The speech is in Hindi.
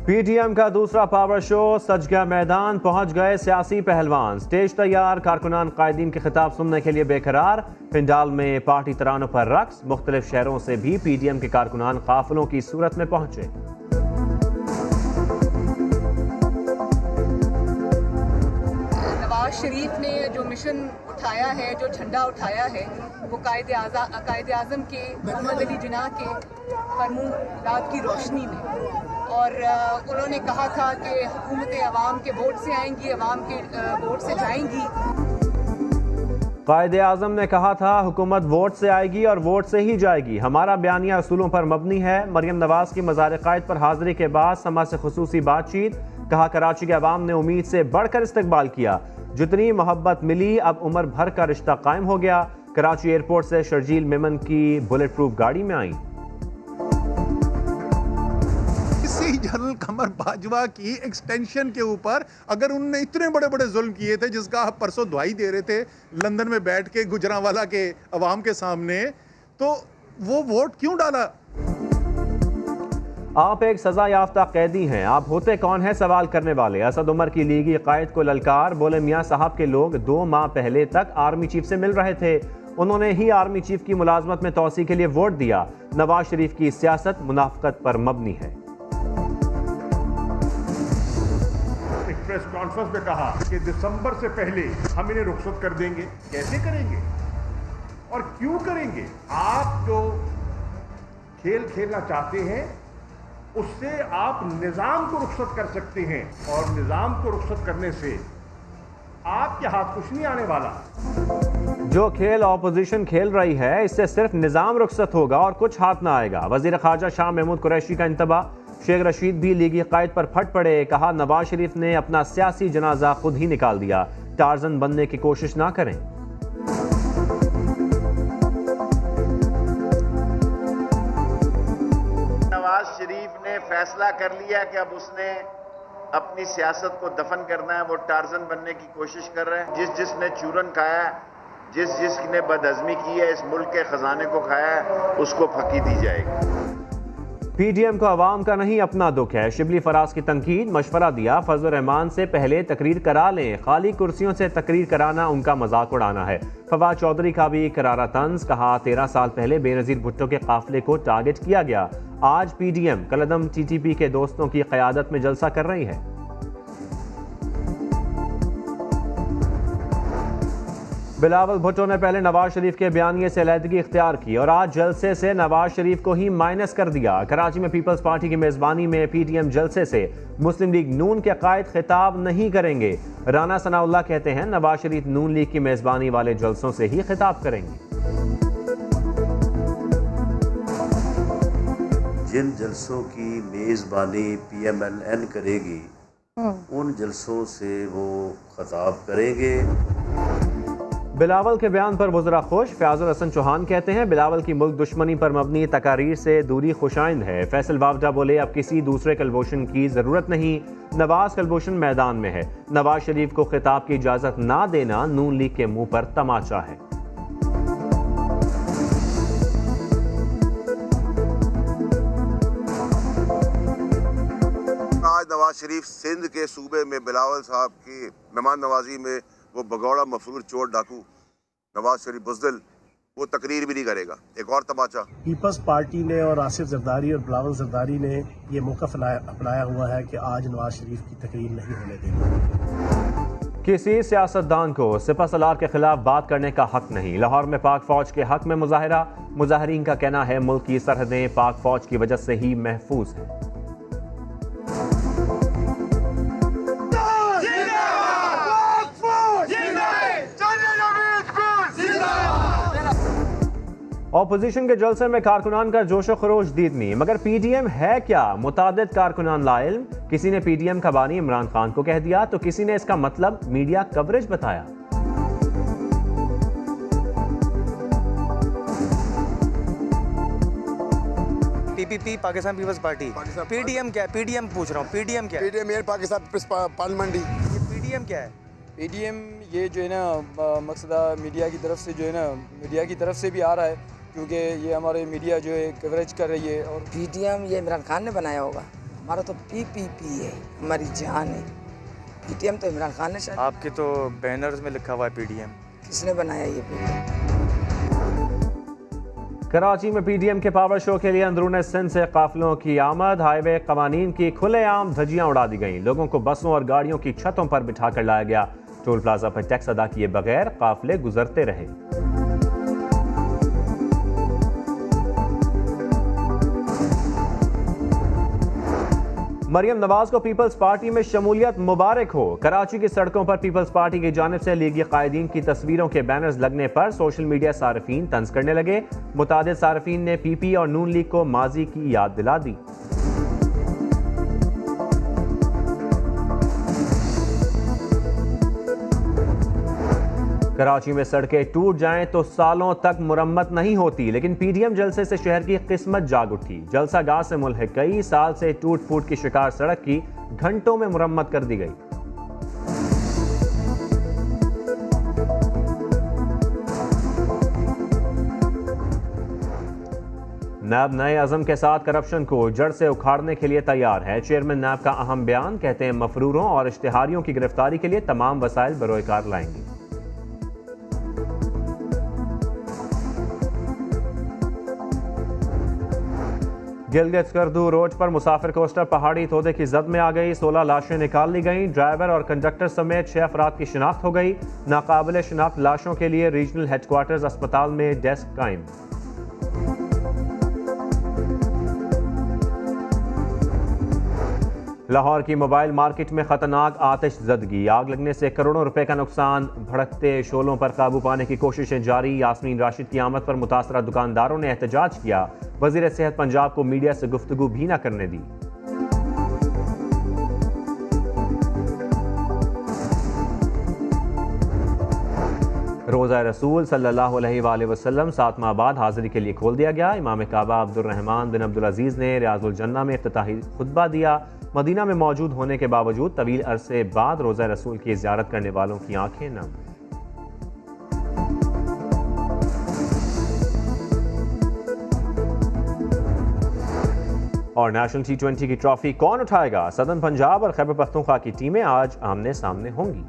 पीटीएम का दूसरा पावर शो सज गया मैदान, पहुंच गए सियासी पहलवान। स्टेज तैयार, कारकुनान कायदीन के खिताब सुनने के लिए बेकरार। पिंडाल में पार्टी तरानों पर रक्स। मुख्तलिफ शहरों से भी पीटीएम के कारकुनान काफिलों की सूरत में पहुंचे। नवाज शरीफ ने जो मिशन उठाया है, जो झंडा उठाया है, वो कायदे आज़म के मोहम्मद अली जिन्ना के फरमान की रोशनी में। और उन्होंने कहा था कि हुकूमतें अवाम के वोट से आएंगी, अवाम के वोट से जाएंगी। कायदे आज़म ने कहा था हुकूमत वोट से आएगी और वोट से ही जाएगी। हमारा बयानिया असूलों पर मबनी है। मरियम नवाज की मज़ार क़ायद पर हाजिरी के बाद समा से खुसूसी बातचीत। कहा कराची के अवाम ने उम्मीद से बढ़कर इस्तकबाल किया। जितनी मोहब्बत मिली अब उम्र भर का रिश्ता कायम हो गया। कराची एयरपोर्ट से शर्जील मेमन की बुलेट प्रूफ गाड़ी में आई। जनरल कमर बाजवा की एक्सटेंशन के ऊपर अगर उन्होंने इतने बड़े बड़े जुल्म किए थे, जिसका आप परसों दुहाई दे रहे थे लंदन में बैठ के गुजरांवाला के अवाम के सामने, तो वो वोट क्यों डाला? आप एक सजा याफ्ता कैदी हैं, आप होते कौन है सवाल करने वाले। असद उमर की लीगी कायद को ललकार। बोले मियाँ साहब के लोग 2 माह पहले तक आर्मी चीफ से मिल रहे थे, उन्होंने ही आर्मी चीफ की मुलाजमत में तोसी के लिए वोट दिया। नवाज शरीफ की सियासत मुनाफकत पर मबनी है। प्रेस कॉन्फ्रेंस में कहा कि दिसंबर से पहले हम इन्हें रुखसत कर देंगे। कैसे करेंगे और क्यों करेंगे? आप जो खेल खेलना चाहते हैं उससे आप निजाम को रुखसत कर सकते हैं, और निजाम को रुखसत करने से आपके हाथ कुछ नहीं आने वाला। जो खेल ऑपोजिशन खेल रही है इससे सिर्फ निजाम रुखसत होगा और कुछ हाथ ना आएगा। वजीर खारजा शाह महमूद कुरैशी का इंतबा। शेख रशीद भी लीगी कायद पर फट पड़े। कहा नवाज शरीफ ने अपना सियासी जनाजा खुद ही निकाल दिया, टार्जन बनने की कोशिश ना करें। नवाज शरीफ ने फैसला कर लिया कि अब उसने अपनी सियासत को दफन करना है। वो टार्जन बनने की कोशिश कर रहे हैं। जिसने चूरन खाया, जिसने बदहजमी की है, इस मुल्क के खजाने को खाया है, उसको फकी दी जाएगी। पीटीएम को अवाम का नहीं अपना दुख है। शिबली फराज की तनकीद। मशवरा दिया फजल रहमान से पहले तकरीर करा लें, खाली कुर्सियों से तकरीर कराना उनका मजाक उड़ाना है। फवाद चौधरी का भी करारा तंज। कहा 13 साल पहले बेनजीर भुट्टो के काफिले को टारगेट किया गया। आज पीडीएम कलदम टीटीपी के दोस्तों की क़यादत में जलसा कर रही है। बिलावल भुट्टो ने पहले नवाज शरीफ के बयानिए से अलहदगी इख्तियार की और आज जलसे से नवाज शरीफ को ही माइनस कर दिया। कराची में पीपल्स पार्टी की मेजबानी में पीटीएम जलसे से मुस्लिम लीग नून के कायद खिताब नहीं करेंगे। राना सनाउल्लाह कहते हैं नवाज शरीफ नून लीग की मेजबानी वाले जलसों से ही खिताब करेंगे। जिन जलसों की मेजबानी PMLN करेगी उन जलसों से वो खिताब करेंगे। बिलावल के बयान पर वज़रा खुश। फयाजुल हसन चौहान कहते हैं बिलावल की मुल्क दुश्मनी पर मबनी तकारीर से दूरी खुशाइंद है। फैसल वावडा बोले अब किसी दूसरे कलभूषण की जरूरत नहीं, नवाज कलभूषण मैदान में है। नवाज शरीफ को खिताब की इजाजत ना देना नून लीग के मुंह पर तमाचा है। आज नवाज शरीफ सिंध के सूबे में बिलावल साहब की मेहमान नवाजी में वो बगौड़ा मफरूर चोर डाकू नवाज शरीफ बुज़दिल वो तकरीर भी नहीं करेगा। एक और तमाचा पीपल्स पार्टी ने और आसिफ जरदारी और बिलावल जरदारी ने ये मौक़िफ़ अपनाया हुआ है कि आज नवाज शरीफ की तकरीर नहीं होने देंगे। किसी सियासतदान को सिपह सलार के खिलाफ बात करने का हक नहीं। लाहौर में पाक फौज के हक में मुजाहिरा। मुजाहिरीन का कहना है मुल्क की सरहदें पाक फौज की वजह से ही महफूज हैं। ऑपोजिशन के जलसे में कारकुनान का जोशो खरोश दीदनी। मगर पीडीएम है क्या? मुतादिद कारकुनान लाइल्म। किसी ने पीडीएम का बानी इमरान खान को कह दिया तो किसी ने इसका मतलब मीडिया कवरेज बताया। PPP Pakistan peoples party. PDM क्या है? पीडीएम पूछ रहा हूँ, पीडीएम क्या है? PDM air Pakistan parliament. ये पीडीएम क्या है? पीडीएम ये जो है ना मकसदा मीडिया की तरफ से जो है ना, मीडिया की तरफ से भी आ रहा है, क्योंकि ये हमारे मीडिया जो है कवरेज कर रही है। और पीडीएम ये इमरान खान ने बनाया होगा, हमारा तो पीपीपी है, हमारी जान है। पीडीएम तो इमरान खान ने शायद। आपके तो बैनर्स में लिखा हुआ है पीडीएम। किसने बनाया ये पीडीएम? कराची में पीडीएम के पावर शो के लिए अंदरूनी सिंध से काफिलों की आमद। हाईवे कवानीन की खुलेआम धज्जियां उड़ा दी गईं। लोगों को बसों और गाड़ियों की छतों पर बिठा कर लाया गया। टोल प्लाजा पर टैक्स अदा किए बगैर काफिले गुजरते रहे। मरियम नवाज को पीपल्स पार्टी में शमूलियत मुबारक हो। कराची की सड़कों पर पीपल्स पार्टी की जानिब से लीगी कायदीन की तस्वीरों के बैनर्स लगने पर सोशल मीडिया सार्फिन तंज करने लगे। मुतादिद सार्फिन ने पीपी और नून लीग को माजी की याद दिला दी। कराची में सड़कें टूट जाएं तो सालों तक मुरम्मत नहीं होती, लेकिन पीडीएम जलसे से शहर की किस्मत जाग उठी। जलसा गाह से मुल्हिक कई साल से टूट फूट की शिकार सड़क की घंटों में मुरम्मत कर दी गई। नैब नए अज़म के साथ करप्शन को जड़ से उखाड़ने के लिए तैयार है। चेयरमैन नैब का अहम बयान, कहते हैं मफरूरों और इश्तिहारियों की गिरफ्तारी के लिए तमाम वसाइल बरोएकार लाएंगे। गिलगित स्कर्दू रोड पर मुसाफिर कोस्टर पहाड़ी तोदे की जद में आ गई। 16 लाशें निकाल ली गईं। ड्राइवर और कंडक्टर समेत 6 अफराद की शिनाख्त हो गई। नाकाबिल शिनाख्त लाशों के लिए रीजनल हेडक्वार्टर्स अस्पताल में डेस्क कायम। लाहौर की मोबाइल मार्केट में खतरनाक आतिश ज़दगी। आग लगने से करोड़ों रुपए का नुकसान। भड़कते शोलों पर काबू पाने की कोशिशें जारी। यास्मीन राशिद की आमद पर मुतासरा दुकानदारों ने एहतजाज किया। वज़ीर सेहत पंजाब को मीडिया से गुफ्तगू भी न करने दी। रोज़ा रसूल सल्लल्लाहु अलैहि वसल्लम 7 माह बाद हाज़िरी के लिए खोल दिया गया। इमाम काबा अब्दुर्रहमान बिन अब्दुल अजीज़ ने रियाजुल जन्ना में इफ्तिताही खुतबा दिया। मदीना में मौजूद होने के बावजूद तवील अरसे बाद रोज़ा रसूल की ज़ियारत करने वालों की आंखें नम। और नेशनल T20 की ट्रॉफी कौन उठाएगा? सदर्न पंजाब और खैबर पख्तूनख्वा की टीमें आज आमने सामने होंगी।